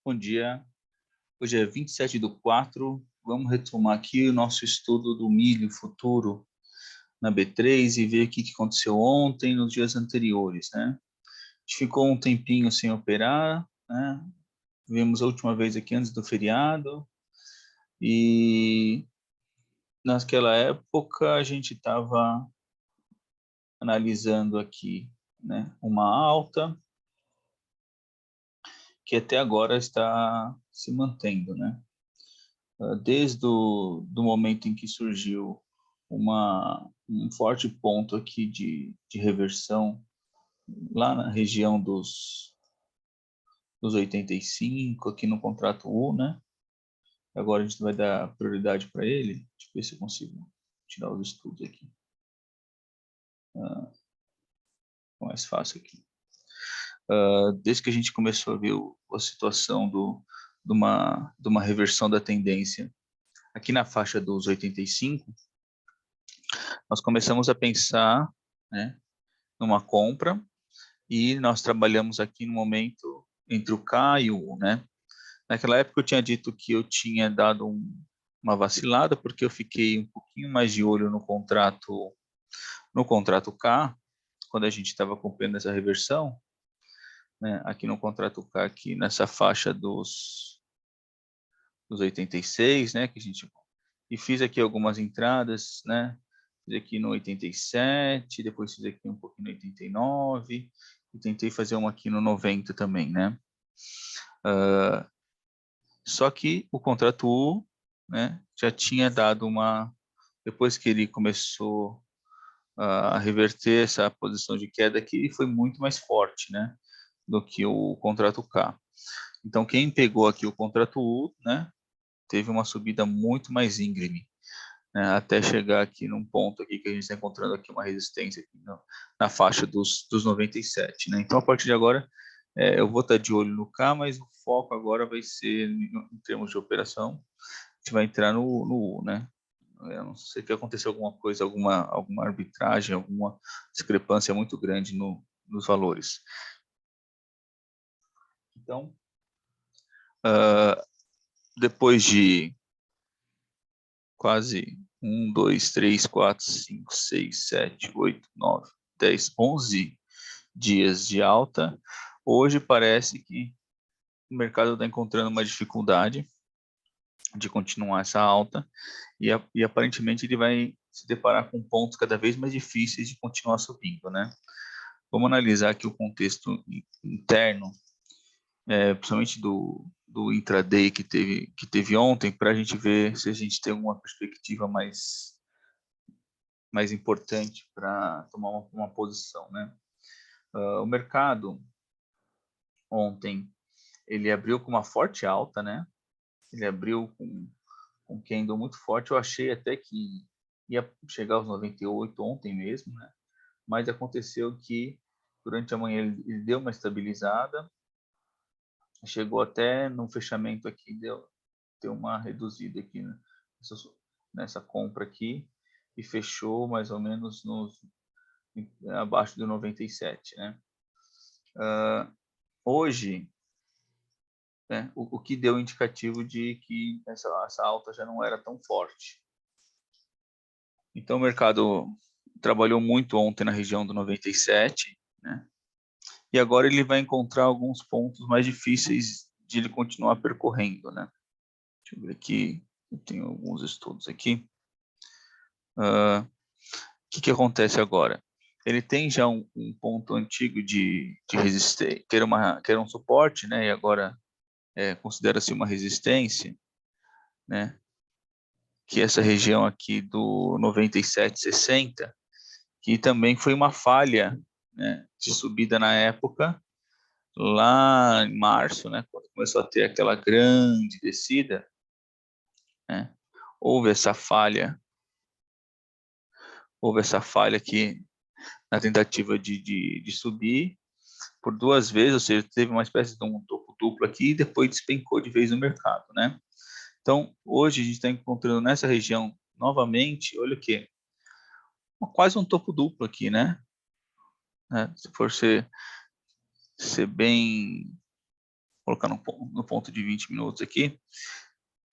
Bom dia, hoje é 27/4, vamos retomar aqui o nosso estudo do milho futuro na B3 e ver o que aconteceu ontem, nos dias anteriores, né? A gente ficou um tempinho sem operar, né? Vimos a última vez aqui antes do feriado e naquela época a gente estava analisando aqui, né, uma alta que até agora está se mantendo, né? Desde do momento em que surgiu um forte ponto aqui de reversão lá na região dos 85, aqui no contrato U, né? Agora a gente vai dar prioridade para ele. Deixa eu ver se eu consigo tirar os estudos aqui. Mais fácil aqui. Desde que a gente começou a ver a situação de uma reversão da tendência aqui na faixa dos 85, nós começamos a pensar, né, numa compra, e nós trabalhamos aqui no momento entre o K e o U, né? Naquela época eu tinha dito que eu tinha dado uma vacilada, porque eu fiquei um pouquinho mais de olho no contrato K, quando a gente estava acompanhando essa reversão, né? Aqui no contrato K, aqui nessa faixa dos 86, né? Que a gente, e fiz aqui algumas entradas, né? Fiz aqui no 87, depois fiz aqui um pouquinho no 89, e tentei fazer uma aqui no 90 também, né? Só que o contrato U, né, já tinha dado depois que ele começou a reverter essa posição de queda aqui, foi muito mais forte, né, do que o contrato K. Então, quem pegou aqui o contrato U, né, teve uma subida muito mais íngreme, né, até chegar aqui num ponto aqui que a gente está encontrando aqui uma resistência aqui na faixa dos 97, né. Então, a partir de agora, eu vou estar de olho no K, mas o foco agora vai ser, em termos de operação, a gente vai entrar no U, né. Eu não sei se aconteceu alguma coisa, alguma arbitragem, alguma discrepância muito grande nos valores. Então, depois de quase 1, 2, 3, 4, 5, 6, 7, 8, 9, 10, 11 dias de alta, hoje parece que o mercado está encontrando uma dificuldade de continuar essa alta e aparentemente ele vai se deparar com pontos cada vez mais difíceis de continuar subindo, né? Vamos analisar aqui o contexto interno, principalmente do intraday que teve ontem, para a gente ver se a gente tem alguma perspectiva mais importante para tomar uma posição, né? O mercado ontem ele abriu com uma forte alta, né? Ele abriu com um candle muito forte. Eu achei até que ia chegar aos 98 ontem mesmo, né? Mas aconteceu que durante a manhã ele deu uma estabilizada, chegou até no fechamento aqui, deu uma reduzida aqui, né, nessa compra aqui, e fechou mais ou menos abaixo do 97, né? Hoje, né, o que deu indicativo de que essa alta já não era tão forte. Então o mercado trabalhou muito ontem na região do 97, né? E agora ele vai encontrar alguns pontos mais difíceis de ele continuar percorrendo, né? Deixa eu ver aqui, eu tenho alguns estudos aqui. O que acontece agora? Ele tem já um ponto antigo de resistência, que era um suporte, né? E agora considera-se uma resistência, né? Que é essa região aqui do 97,60, que também foi uma falha, né, de subida na época, lá em março, né? Quando começou a ter aquela grande descida, né? Houve essa falha aqui na tentativa de subir por duas vezes, ou seja, teve uma espécie de um topo duplo aqui e depois despencou de vez no mercado, né? Então, hoje a gente está encontrando nessa região novamente, olha o que, quase um topo duplo aqui, né? Se for ser bem colocar no ponto de 20 minutos aqui,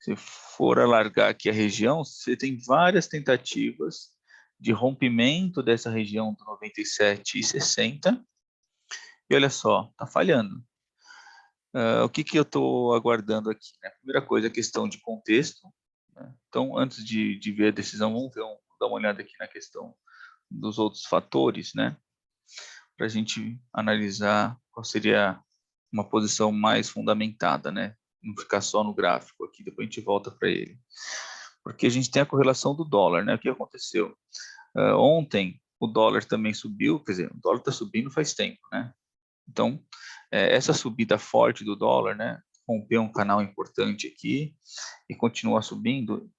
se for alargar aqui a região, você tem várias tentativas de rompimento dessa região do 97,60. E olha só, está falhando. O que eu estou aguardando aqui? Né? Primeira coisa, a questão de contexto. Né? Então, antes de ver a decisão, vamos dar uma olhada aqui na questão dos outros fatores, né? Para a gente analisar qual seria uma posição mais fundamentada, né? Não ficar só no gráfico aqui, depois a gente volta para ele. Porque a gente tem a correlação do dólar, né? O que aconteceu? Ontem, o dólar também subiu, quer dizer, o dólar está subindo faz tempo, né? Então, essa subida forte do dólar, né? Rompeu um canal importante aqui e continua subindo.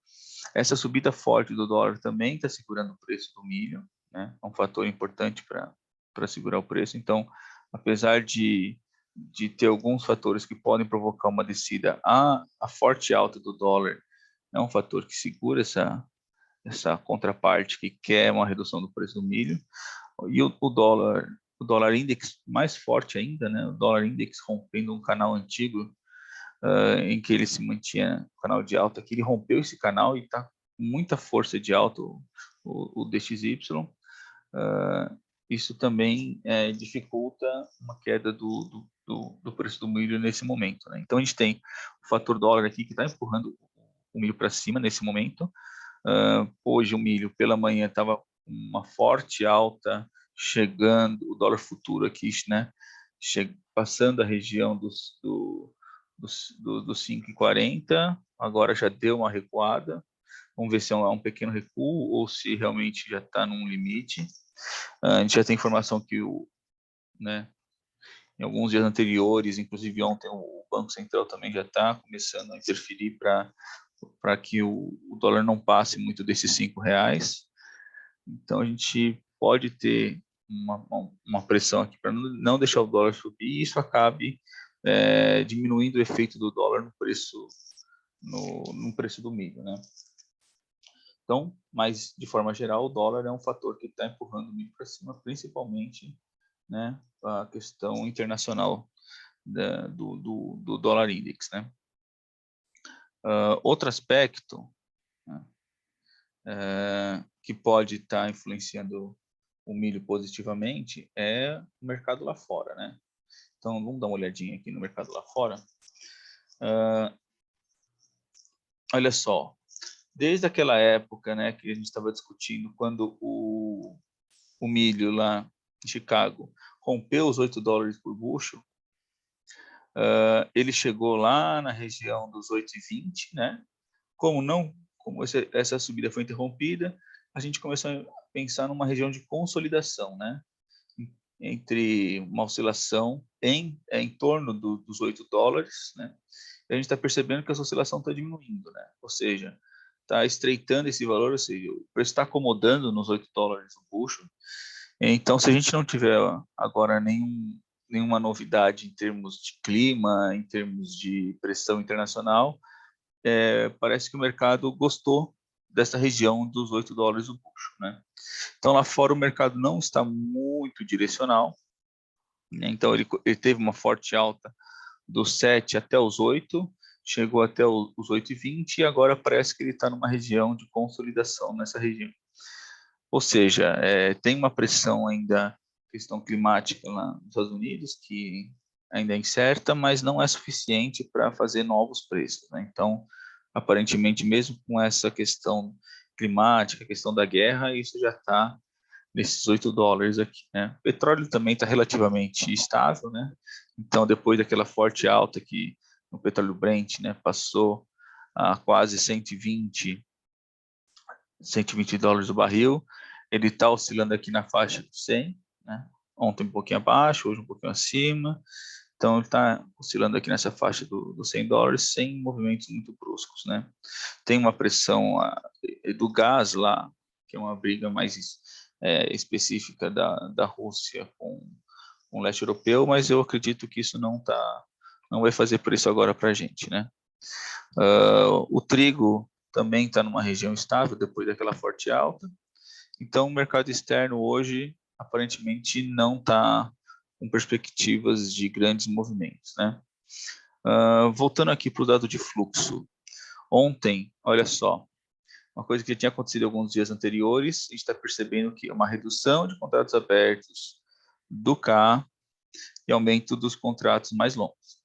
Essa subida forte do dólar também está segurando o preço do milho, né? É um fator importante para segurar o preço. Então, apesar de ter alguns fatores que podem provocar uma descida, a forte alta do dólar é um fator que segura essa contraparte que quer uma redução do preço do milho. E o dólar index mais forte ainda, né? O dólar index rompendo um canal antigo, em que ele se mantinha no canal de alta, que ele rompeu esse canal e está com muita força de alta, o DXY. Isso também dificulta uma queda do preço do milho nesse momento, né? Então a gente tem o fator dólar aqui que está empurrando o milho para cima nesse momento. Hoje o milho pela manhã estava uma forte alta, chegando o dólar futuro aqui, né? Passando a região dos 5,40, agora já deu uma recuada. Vamos ver se é um pequeno recuo ou se realmente já está num limite. A gente já tem informação que né, em alguns dias anteriores, inclusive ontem, o Banco Central também já está começando a interferir para que o dólar não passe muito desses R$5. Então a gente pode ter uma pressão aqui para não deixar o dólar subir e isso acabe diminuindo o efeito do dólar no preço do milho, né? Então, mas de forma geral, o dólar é um fator que está empurrando o milho para cima, principalmente, né, a questão internacional do dólar index, né? Outro aspecto, né, que pode estar influenciando o milho positivamente é o mercado lá fora, né? Então, vamos dar uma olhadinha aqui no mercado lá fora. Olha só, desde aquela época, né, que a gente estava discutindo, quando o milho lá em Chicago rompeu os $8 por bushel, ele chegou lá na região dos 8,20, né? Como essa subida foi interrompida, a gente começou a pensar numa região de consolidação, né? Entre uma oscilação em torno dos $8, né? E a gente está percebendo que essa oscilação está diminuindo, né? Ou seja, está estreitando esse valor, ou seja, o preço está acomodando nos $8 o bushel. Então, se a gente não tiver agora nenhuma novidade em termos de clima, em termos de pressão internacional, parece que o mercado gostou dessa região dos $8 o bushel, né? Então, lá fora o mercado não está muito direcional, né? Então ele teve uma forte alta dos 7 até os 8, chegou até os 8,20 e agora parece que ele está numa região de consolidação nessa região. Ou seja, tem uma pressão ainda, questão climática lá nos Estados Unidos, que ainda é incerta, mas não é suficiente para fazer novos preços, né? Então, aparentemente, mesmo com essa questão climática, questão da guerra, isso já está nesses $8 aqui, né? O petróleo também está relativamente estável, né? Então, depois daquela forte alta que o petróleo Brent, né, passou a quase 120 $120 o barril, ele está oscilando aqui na faixa dos 100, né? Ontem um pouquinho abaixo, hoje um pouquinho acima, então ele está oscilando aqui nessa faixa dos $100 sem movimentos muito bruscos, né? Tem uma pressão do gás lá, que é uma briga mais específica da Rússia com o leste europeu, mas eu acredito que isso não vai fazer preço agora para a gente, né? O trigo também está numa região estável depois daquela forte alta. Então, o mercado externo hoje, aparentemente, não está com perspectivas de grandes movimentos, né? Voltando aqui para o dado de fluxo. Ontem, olha só, uma coisa que já tinha acontecido alguns dias anteriores, a gente está percebendo que é uma redução de contratos abertos do K e aumento dos contratos mais longos,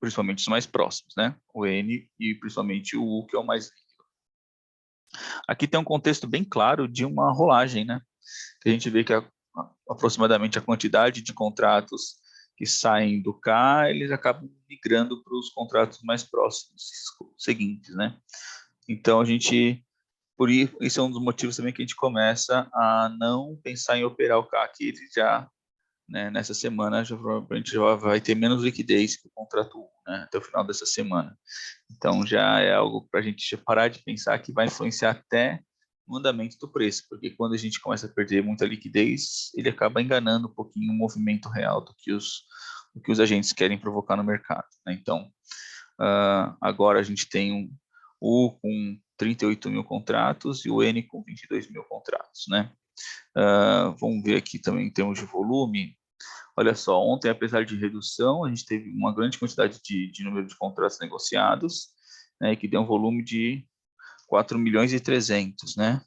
principalmente os mais próximos, né? O N e principalmente o U, que é o mais líquido. Aqui tem um contexto bem claro de uma rolagem, né? Que a gente vê que aproximadamente a quantidade de contratos que saem do K, eles acabam migrando para os contratos mais próximos, seguintes, né? Então, a gente, por isso é um dos motivos também que a gente começa a não pensar em operar o K, que ele já, né, nessa semana, a gente já vai ter menos liquidez que o contrato 1, né, até o final dessa semana. Então, já é algo para a gente parar de pensar que vai influenciar até no andamento do preço, porque quando a gente começa a perder muita liquidez, ele acaba enganando um pouquinho o movimento real do que os agentes querem provocar no mercado, né? Então, agora a gente tem um U com 38 mil contratos e o N com 22 mil contratos, né? Vamos ver aqui também em termos de volume. Olha só, ontem, apesar de redução, a gente teve uma grande quantidade de número de contratos negociados, né, que deu um volume de 4 milhões e 300, né?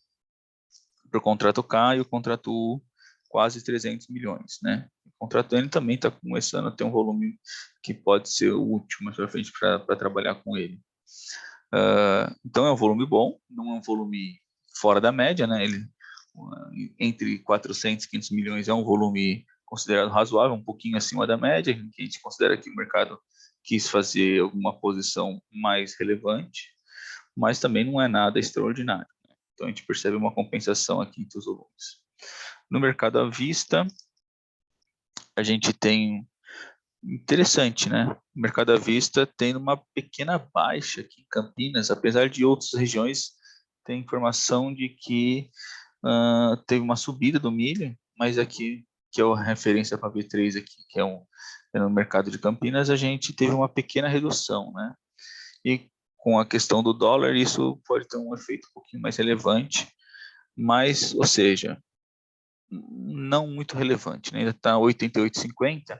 Para o contrato K e o contrato U, quase 300 milhões, né? O contrato N também está começando a ter um volume que pode ser útil mais para frente para trabalhar com ele. Então é um volume bom, não é um volume fora da média, né? Ele entre 400 e 500 milhões é um volume considerado razoável, um pouquinho acima da média, que a gente considera que o mercado quis fazer alguma posição mais relevante, mas também não é nada extraordinário, né? Então a gente percebe uma compensação aqui entre os volumes. No mercado à vista, a gente tem interessante, né? O mercado à vista tem uma pequena baixa aqui em Campinas, apesar de outras regiões ter informação de que teve uma subida do milho, mas aqui, que é a referência para B3 aqui, que é no mercado de Campinas, a gente teve uma pequena redução, né? E com a questão do dólar, isso pode ter um efeito um pouquinho mais relevante, mas, ou seja, não muito relevante, né? Ainda está 88,50,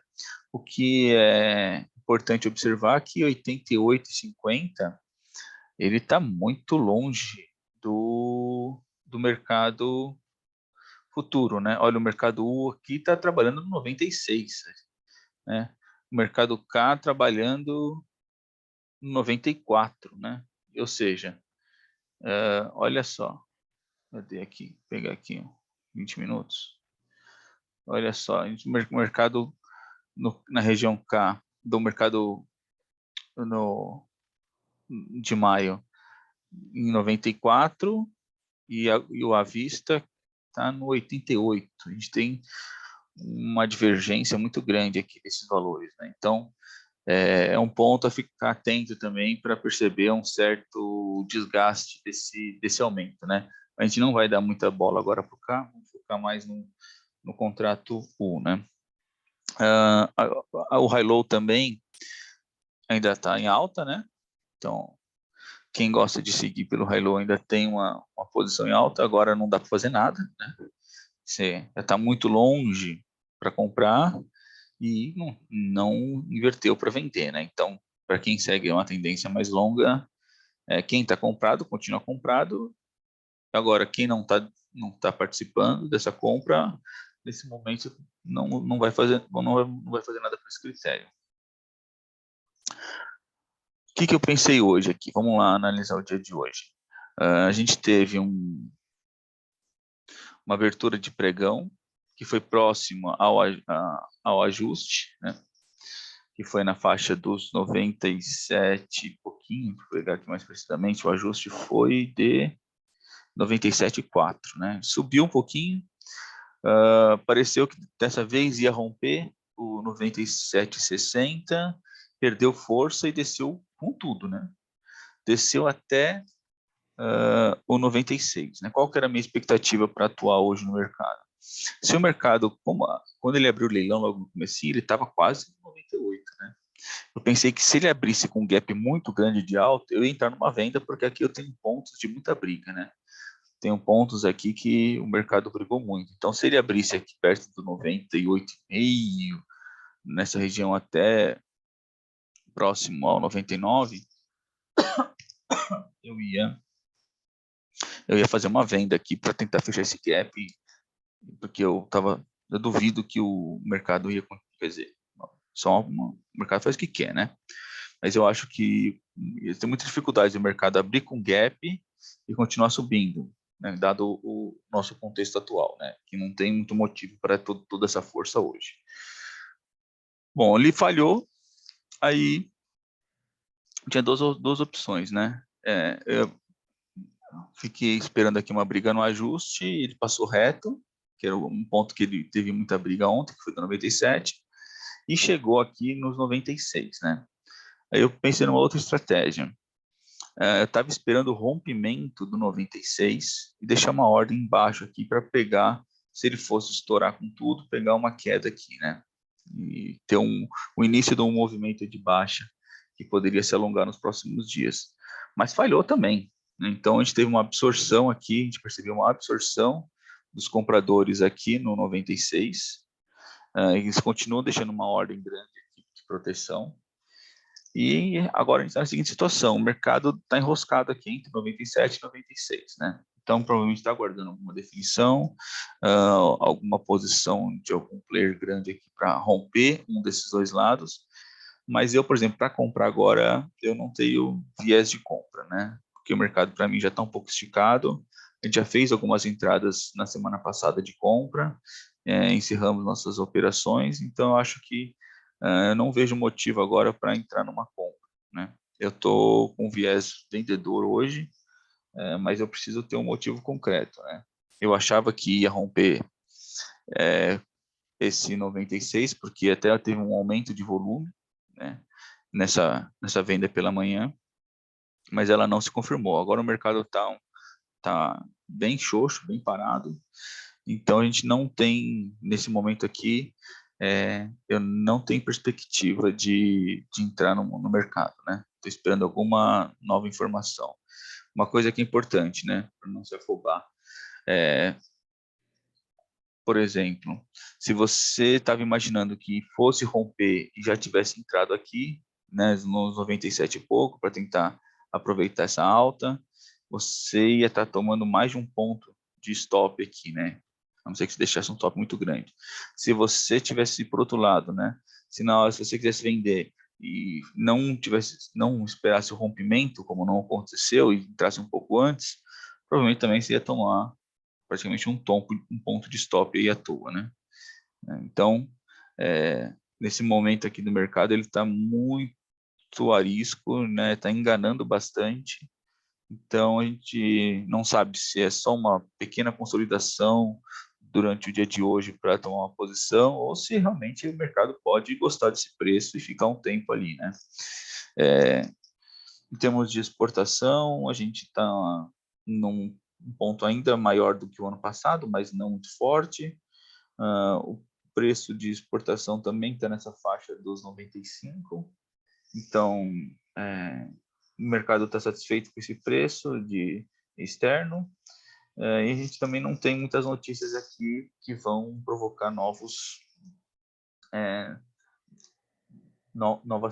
o que é importante observar que 88,50 ele está muito longe do mercado futuro, né? Olha, o mercado U aqui está trabalhando no 96, né? O mercado K trabalhando no 94, né? Ou seja, olha só, cadê aqui? Vou pegar aqui 20 minutos. Olha só, o mercado na região K do mercado de maio em 94 e o à vista está no 88. A gente tem uma divergência muito grande aqui desses valores, né? Então, é um ponto a ficar atento também para perceber um certo desgaste desse aumento, né? A gente não vai dar muita bola agora para o K, vamos focar mais no contrato U, né? O high-low também ainda está em alta, né? Então, quem gosta de seguir pelo high-low ainda tem uma posição em alta, agora não dá para fazer nada, né? Você já está muito longe para comprar e não inverteu para vender, né? Então, para quem segue uma tendência mais longa, quem está comprado continua comprado. Agora, quem não tá participando dessa compra, nesse momento não vai fazer nada por esse critério. O que eu pensei hoje aqui? Vamos lá analisar o dia de hoje. A gente teve uma abertura de pregão que foi próxima ao ajuste, né? Que foi na faixa dos 97 e pouquinho, vou pegar aqui mais precisamente, o ajuste foi de 97,4, né? Subiu um pouquinho, pareceu que dessa vez ia romper o 97,60, perdeu força e desceu com tudo, né? Desceu até o 96, né? Qual que era a minha expectativa para atuar hoje no mercado? Se o mercado, quando ele abriu o leilão logo no começo, ele estava quase no 98, né? Eu pensei que se ele abrisse com um gap muito grande de alta, eu ia entrar numa venda, porque aqui eu tenho pontos de muita briga, né? Tenho pontos aqui que o mercado brigou muito. Então, se ele abrisse aqui perto do 98,5, nessa região até próximo ao 99, eu ia fazer uma venda aqui para tentar fechar esse gap, porque eu duvido que o mercado ia, quer dizer, o mercado faz o que quer, né? Mas eu acho que tem muita dificuldade do mercado abrir com gap e continuar subindo, né? Dado o nosso contexto atual, né? Que não tem muito motivo para toda essa força hoje. Bom, ele falhou, aí tinha duas opções, né? Eu fiquei esperando aqui uma briga no ajuste, ele passou reto, que era um ponto que ele teve muita briga ontem, que foi do 97, e chegou aqui nos 96, né? Aí eu pensei numa outra estratégia. Eu estava esperando o rompimento do 96 e deixar uma ordem embaixo aqui para pegar, se ele fosse estourar com tudo, pegar uma queda aqui, né? E ter o início de um movimento de baixa que poderia se alongar nos próximos dias. Mas falhou também, né? Então a gente teve uma absorção aqui, a gente percebeu uma absorção dos compradores aqui no 96. Eles continuam deixando uma ordem grande aqui de proteção. E agora a gente está na seguinte situação, o mercado está enroscado aqui entre 97 e 96, né? Então, provavelmente está aguardando alguma definição, alguma posição de algum player grande aqui para romper um desses dois lados. Mas eu, por exemplo, para comprar agora, eu não tenho viés de compra, né? Porque o mercado, para mim, já está um pouco esticado. A gente já fez algumas entradas na semana passada de compra, encerramos nossas operações, então eu acho que eu não vejo motivo agora para entrar numa compra, né? Eu estou com viés vendedor hoje, mas eu preciso ter um motivo concreto, né? Eu achava que ia romper esse 96, porque até teve um aumento de volume, né? Nessa venda pela manhã, mas ela não se confirmou. Agora o mercado tá bem xoxo, bem parado, então a gente não tem, nesse momento aqui, eu não tenho perspectiva de entrar no mercado, né? Estou esperando alguma nova informação. Uma coisa que é importante, né, para não se afobar, por exemplo, se você estava imaginando que fosse romper e já tivesse entrado aqui, né, nos 97 e pouco, para tentar aproveitar essa alta, você ia estar tomando mais de um ponto de stop aqui, né? A não ser que você deixasse um stop muito grande. Se você tivesse por outro lado, né? Se você quisesse vender e não esperasse o rompimento, como não aconteceu, e entrasse um pouco antes, provavelmente também você ia tomar praticamente um ponto de stop aí à toa, né? Então, nesse momento aqui do mercado, ele está muito a risco, né? Está enganando bastante. Então, a gente não sabe se é só uma pequena consolidação durante o dia de hoje para tomar uma posição ou se realmente o mercado pode gostar desse preço e ficar um tempo ali, né? Em termos de exportação, a gente está num ponto ainda maior do que o ano passado, mas não muito forte. O preço de exportação também está nessa faixa dos 95. Então, o mercado está satisfeito com esse preço de externo. E a gente também não tem muitas notícias aqui que vão provocar novas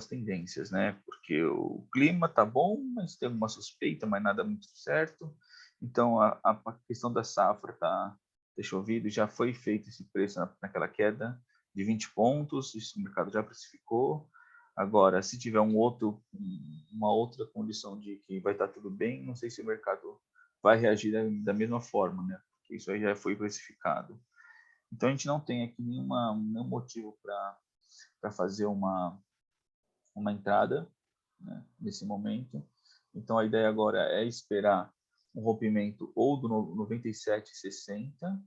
tendências, né? Porque o clima tá bom, mas tem uma suspeita, mas nada muito certo. Então, a questão da safra tá ter chovido, já foi feito esse preço naquela queda de 20 pontos, isso o mercado já precificou. Agora, se tiver uma outra condição de que vai estar tudo bem, não sei se o mercado vai reagir da mesma forma, né? Porque isso aí já foi precificado. Então, a gente não tem aqui nenhum motivo para fazer uma entrada, né, nesse momento. Então, a ideia agora é esperar um rompimento ou do 97,60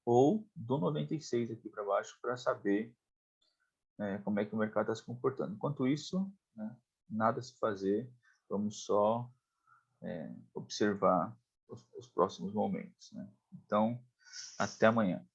ou do 96 aqui para baixo para saber como é que o mercado está se comportando. Enquanto isso, né, nada a se fazer, vamos só observar os próximos momentos, né? Então, até amanhã.